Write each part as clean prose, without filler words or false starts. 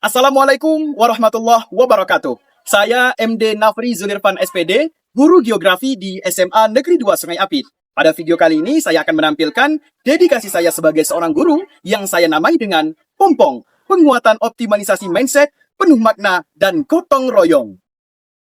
Assalamualaikum warahmatullahi wabarakatuh. Saya MD Nafri Zulirfan SPD, guru geografi di SMA Negeri 2 Sungai Apit. Pada video kali ini saya akan menampilkan dedikasi saya sebagai seorang guru yang saya namai dengan Pompong, penguatan optimalisasi mindset, penuh makna, dan gotong royong.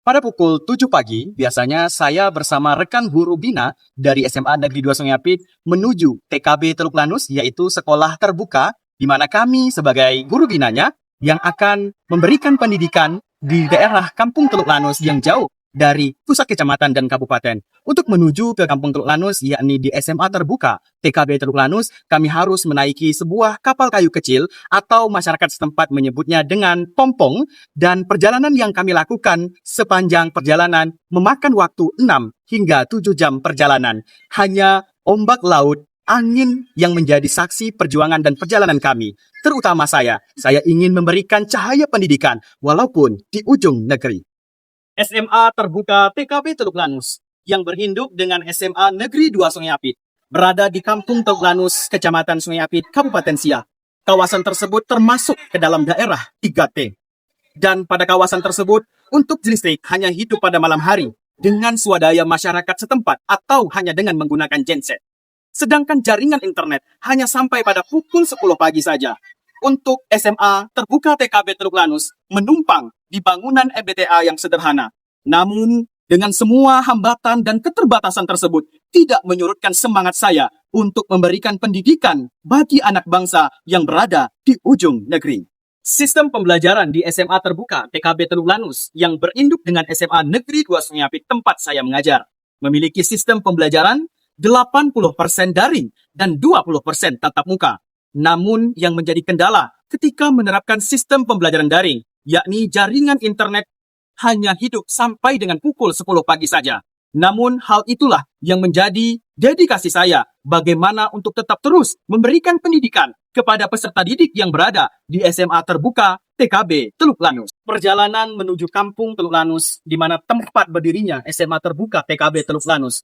Pada pukul 7 pagi, biasanya saya bersama rekan guru bina dari SMA Negeri 2 Sungai Apit menuju TKB Teluk Lanus, yaitu sekolah terbuka, di mana kami sebagai guru binanya yang akan memberikan pendidikan di daerah Kampung Teluk Lanus yang jauh dari pusat kecamatan dan kabupaten. Untuk menuju ke Kampung Teluk Lanus, yakni di SMA terbuka TKB Teluk Lanus, kami harus menaiki sebuah kapal kayu kecil atau masyarakat setempat menyebutnya dengan pompong, dan perjalanan yang kami lakukan sepanjang perjalanan memakan waktu 6 hingga 7 jam perjalanan. Hanya ombak laut, angin yang menjadi saksi perjuangan dan perjalanan kami. Terutama saya ingin memberikan cahaya pendidikan walaupun di ujung negeri. SMA terbuka TKB Teluk Lanus yang berinduk dengan SMA Negeri 2 Sungai Apit berada di Kampung Teluk Lanus, Kecamatan Sungai Apit, Kabupaten Siak. Kawasan tersebut termasuk ke dalam daerah 3T. Dan pada kawasan tersebut, untuk listrik hanya hidup pada malam hari dengan swadaya masyarakat setempat atau hanya dengan menggunakan genset. Sedangkan jaringan internet hanya sampai pada pukul 10 pagi saja. Untuk SMA terbuka TKB Teluk Lanus menumpang di bangunan EBTA yang sederhana. Namun, dengan semua hambatan dan keterbatasan tersebut, tidak menyurutkan semangat saya untuk memberikan pendidikan bagi anak bangsa yang berada di ujung negeri. Sistem pembelajaran di SMA terbuka TKB Teluk Lanus yang berinduk dengan SMA Negeri 2 Sungai Apit tempat saya mengajar memiliki sistem pembelajaran 80% daring dan 20% tatap muka. Namun yang menjadi kendala ketika menerapkan sistem pembelajaran daring, yakni jaringan internet hanya hidup sampai dengan pukul 10 pagi saja. Namun hal itulah yang menjadi dedikasi saya bagaimana untuk tetap terus memberikan pendidikan kepada peserta didik yang berada di SMA terbuka TKB Teluk Lanus. Perjalanan menuju Kampung Teluk Lanus, di mana tempat berdirinya SMA terbuka TKB Teluk Lanus,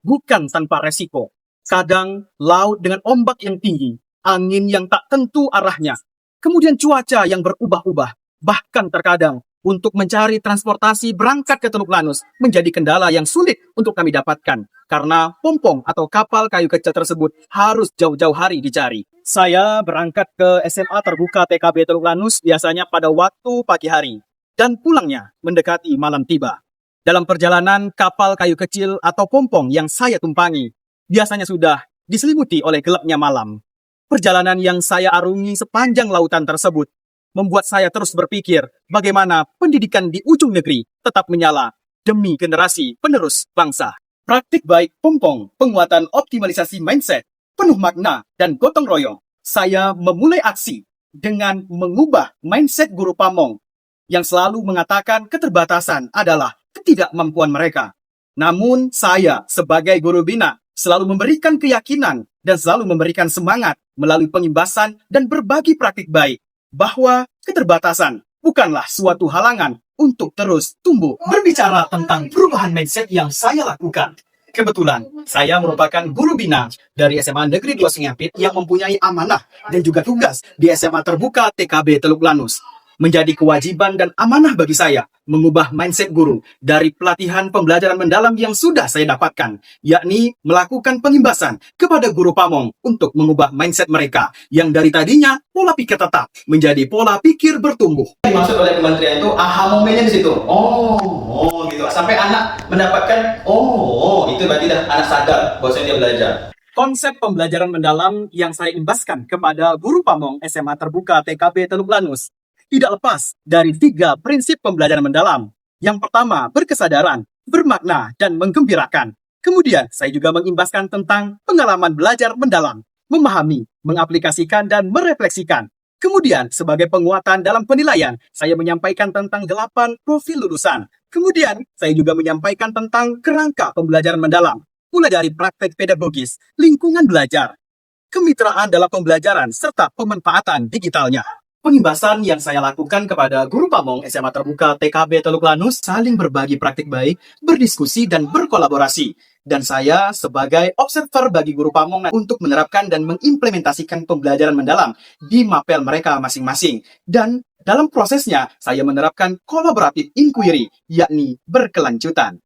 bukan tanpa resiko. Kadang laut dengan ombak yang tinggi, angin yang tak tentu arahnya, kemudian cuaca yang berubah-ubah. Bahkan terkadang untuk mencari transportasi berangkat ke Teluk Lanus menjadi kendala yang sulit untuk kami dapatkan. Karena pompong atau kapal kayu kecil tersebut harus jauh-jauh hari dicari. Saya berangkat ke SMA terbuka TKB Teluk Lanus biasanya pada waktu pagi hari. Dan pulangnya mendekati malam tiba. Dalam perjalanan kapal kayu kecil atau pompong yang saya tumpangi, biasanya sudah diselimuti oleh gelapnya malam. Perjalanan yang saya arungi sepanjang lautan tersebut membuat saya terus berpikir bagaimana pendidikan di ujung negeri tetap menyala demi generasi penerus bangsa. Praktik baik pompong, penguatan optimalisasi mindset, penuh makna dan gotong royong. Saya memulai aksi dengan mengubah mindset guru pamong yang selalu mengatakan keterbatasan adalah ketidakmampuan mereka. Namun saya sebagai guru bina selalu memberikan keyakinan dan selalu memberikan semangat melalui pengimbasan dan berbagi praktik baik bahwa keterbatasan bukanlah suatu halangan untuk terus tumbuh. Berbicara tentang perubahan mindset yang saya lakukan, kebetulan saya merupakan guru bina dari SMA Negeri 2 Sungai Apit yang mempunyai amanah dan juga tugas di SMA terbuka TKB Teluk Lanus. Menjadi kewajiban dan amanah bagi saya mengubah mindset guru dari pelatihan pembelajaran mendalam yang sudah saya dapatkan, yakni melakukan pengimbasan kepada guru pamong untuk mengubah mindset mereka yang dari tadinya pola pikir tetap menjadi pola pikir bertumbuh. Dimaksud oleh kementerian itu aha momennya di situ. Oh gitu. Sampai anak mendapatkan itu berarti dah anak sadar bahwa dia belajar. Konsep pembelajaran mendalam yang saya imbaskan kepada guru pamong SMA terbuka TKB Teluk Lanus tidak lepas dari 3 prinsip pembelajaran mendalam. Yang pertama, berkesadaran, bermakna, dan menggembirakan. Kemudian, saya juga mengimbaskan tentang pengalaman belajar mendalam, memahami, mengaplikasikan, dan merefleksikan. Kemudian, sebagai penguatan dalam penilaian, saya menyampaikan tentang 8 profil lulusan. Kemudian, saya juga menyampaikan tentang kerangka pembelajaran mendalam, mulai dari praktek pedagogis, lingkungan belajar, kemitraan dalam pembelajaran, serta pemanfaatan digitalnya. Pengimbasan yang saya lakukan kepada guru pamong SMA terbuka TKB Teluk Lanus saling berbagi praktik baik, berdiskusi dan berkolaborasi. Dan saya sebagai observer bagi guru pamong untuk menerapkan dan mengimplementasikan pembelajaran mendalam di mapel mereka masing-masing. Dan Dalam prosesnya, saya menerapkan collaborative inquiry, yakni berkelanjutan.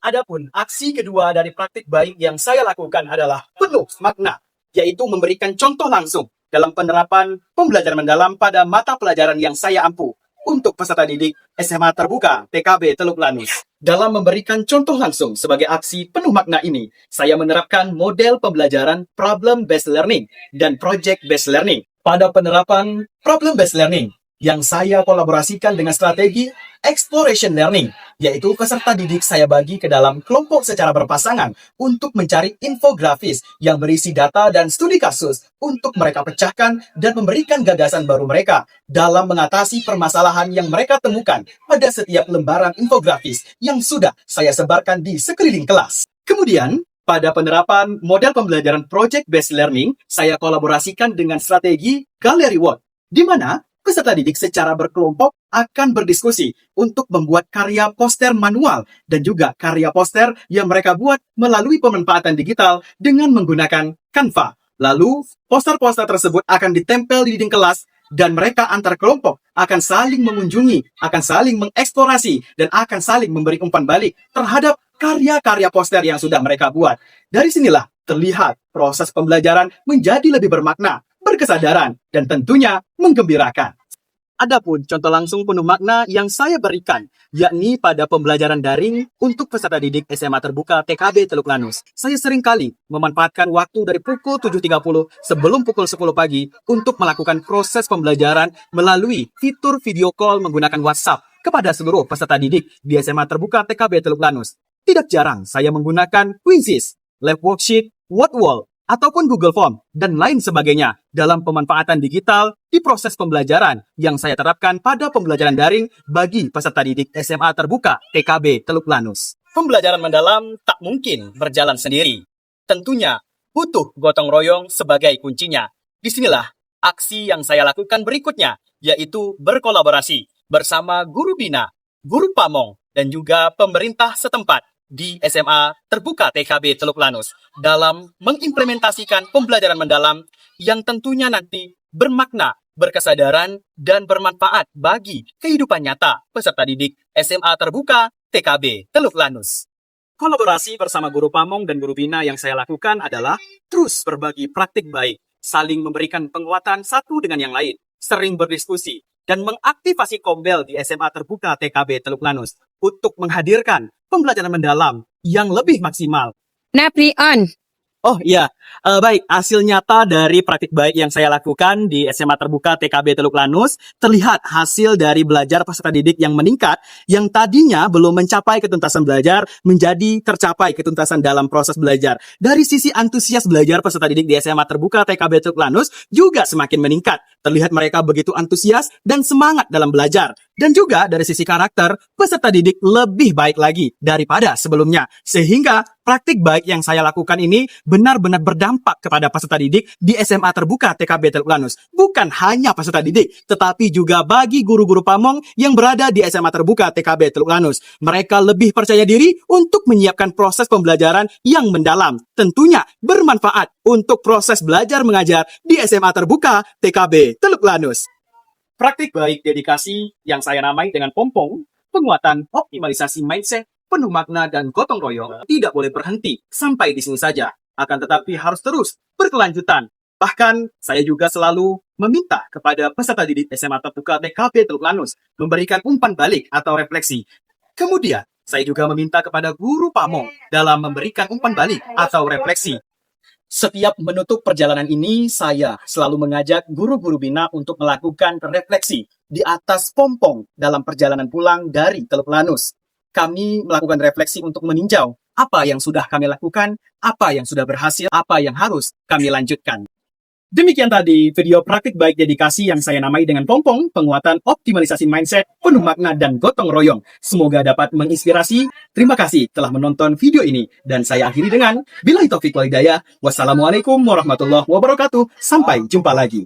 Adapun aksi kedua dari praktik baik yang saya lakukan adalah penuh makna, yaitu memberikan contoh langsung dalam penerapan pembelajaran mendalam pada mata pelajaran yang saya ampu untuk peserta didik SMA Terbuka TKB Teluk Lanus. Dalam memberikan contoh langsung sebagai aksi penuh makna ini, saya menerapkan model pembelajaran problem-based learning dan project-based learning. Pada penerapan problem-based learning, yang saya kolaborasikan dengan strategi exploration learning, yaitu peserta didik saya bagi ke dalam kelompok secara berpasangan untuk mencari infografis yang berisi data dan studi kasus untuk mereka pecahkan dan memberikan gagasan baru mereka dalam mengatasi permasalahan yang mereka temukan pada setiap lembaran infografis yang sudah saya sebarkan di sekeliling kelas. Kemudian, pada penerapan model pembelajaran project-based learning, saya kolaborasikan dengan strategi gallery work, di mana peserta didik secara berkelompok akan berdiskusi untuk membuat karya poster manual dan juga karya poster yang mereka buat melalui pemanfaatan digital dengan menggunakan Canva. Lalu, poster-poster tersebut akan ditempel di dinding kelas dan mereka antar kelompok akan saling mengunjungi, akan saling mengeksplorasi, dan akan saling memberi umpan balik terhadap karya-karya poster yang sudah mereka buat. Dari sinilah terlihat proses pembelajaran menjadi lebih bermakna, berkesadaran, dan tentunya menggembirakan. Adapun contoh langsung penuh makna yang saya berikan, yakni pada pembelajaran daring untuk peserta didik SMA Terbuka TKB Teluk Lanus. Saya seringkali memanfaatkan waktu dari pukul 7.30 sebelum pukul 10 pagi untuk melakukan proses pembelajaran melalui fitur video call menggunakan WhatsApp kepada seluruh peserta didik di SMA Terbuka TKB Teluk Lanus. Tidak jarang saya menggunakan quizzes, lab worksheet, word wall, ataupun Google Form, dan lain sebagainya dalam pemanfaatan digital di proses pembelajaran yang saya terapkan pada pembelajaran daring bagi peserta didik SMA Terbuka TKB Teluk Lanus. Pembelajaran mendalam tak mungkin berjalan sendiri. Tentunya butuh gotong royong sebagai kuncinya. Disinilah aksi yang saya lakukan berikutnya, yaitu berkolaborasi bersama guru bina, guru pamong, dan juga pemerintah setempat di SMA Terbuka TKB Teluk Lanus dalam mengimplementasikan pembelajaran mendalam yang tentunya nanti bermakna, berkesadaran, dan bermanfaat bagi kehidupan nyata peserta didik SMA Terbuka TKB Teluk Lanus. Kolaborasi bersama guru pamong dan guru bina yang saya lakukan adalah terus berbagi praktik baik, saling memberikan penguatan satu dengan yang lain, sering berdiskusi, dan mengaktifasi kombel di SMA Terbuka TKB Teluk Lanus untuk menghadirkan pembelajaran mendalam yang lebih maksimal. Napri on. Oh iya, baik, hasil nyata dari praktik baik yang saya lakukan di SMA Terbuka TKB Teluk Lanus, terlihat hasil dari belajar peserta didik yang meningkat, yang tadinya belum mencapai ketuntasan belajar, menjadi tercapai ketuntasan dalam proses belajar. Dari sisi antusias belajar peserta didik di SMA Terbuka TKB Teluk Lanus juga semakin meningkat. Terlihat mereka begitu antusias dan semangat dalam belajar. Dan juga dari sisi karakter, peserta didik lebih baik lagi daripada sebelumnya. Sehingga praktik baik yang saya lakukan ini benar-benar berdampak kepada peserta didik di SMA Terbuka TKB Teluk Lanus. Bukan hanya peserta didik, tetapi juga bagi guru-guru pamong yang berada di SMA Terbuka TKB Teluk Lanus. Mereka lebih percaya diri untuk menyiapkan proses pembelajaran yang mendalam. Tentunya bermanfaat untuk proses belajar mengajar di SMA Terbuka TKB Teluk Lanus. Praktik baik dedikasi yang saya namai dengan pompong, penguatan optimalisasi mindset, penuh makna dan gotong royong tidak boleh berhenti sampai di sini saja. Akan tetapi harus terus berkelanjutan. Bahkan saya juga selalu meminta kepada peserta didik SMA Terbuka TKB Teluk Lanus memberikan umpan balik atau refleksi. Kemudian saya juga meminta kepada guru pamong dalam memberikan umpan balik atau refleksi. Setiap menutup perjalanan ini, saya selalu mengajak guru-guru bina untuk melakukan refleksi di atas pompong dalam perjalanan pulang dari Teluk Lanus. Kami melakukan refleksi untuk meninjau apa yang sudah kami lakukan, apa yang sudah berhasil, apa yang harus kami lanjutkan. Demikian tadi video praktik baik dedikasi yang saya namai dengan pompong, penguatan optimalisasi mindset, penuh makna dan gotong royong. Semoga dapat menginspirasi. Terima kasih telah menonton video ini. Dan saya akhiri dengan billahi taufiq wal hidayah. Wassalamualaikum warahmatullahi wabarakatuh. Sampai jumpa lagi.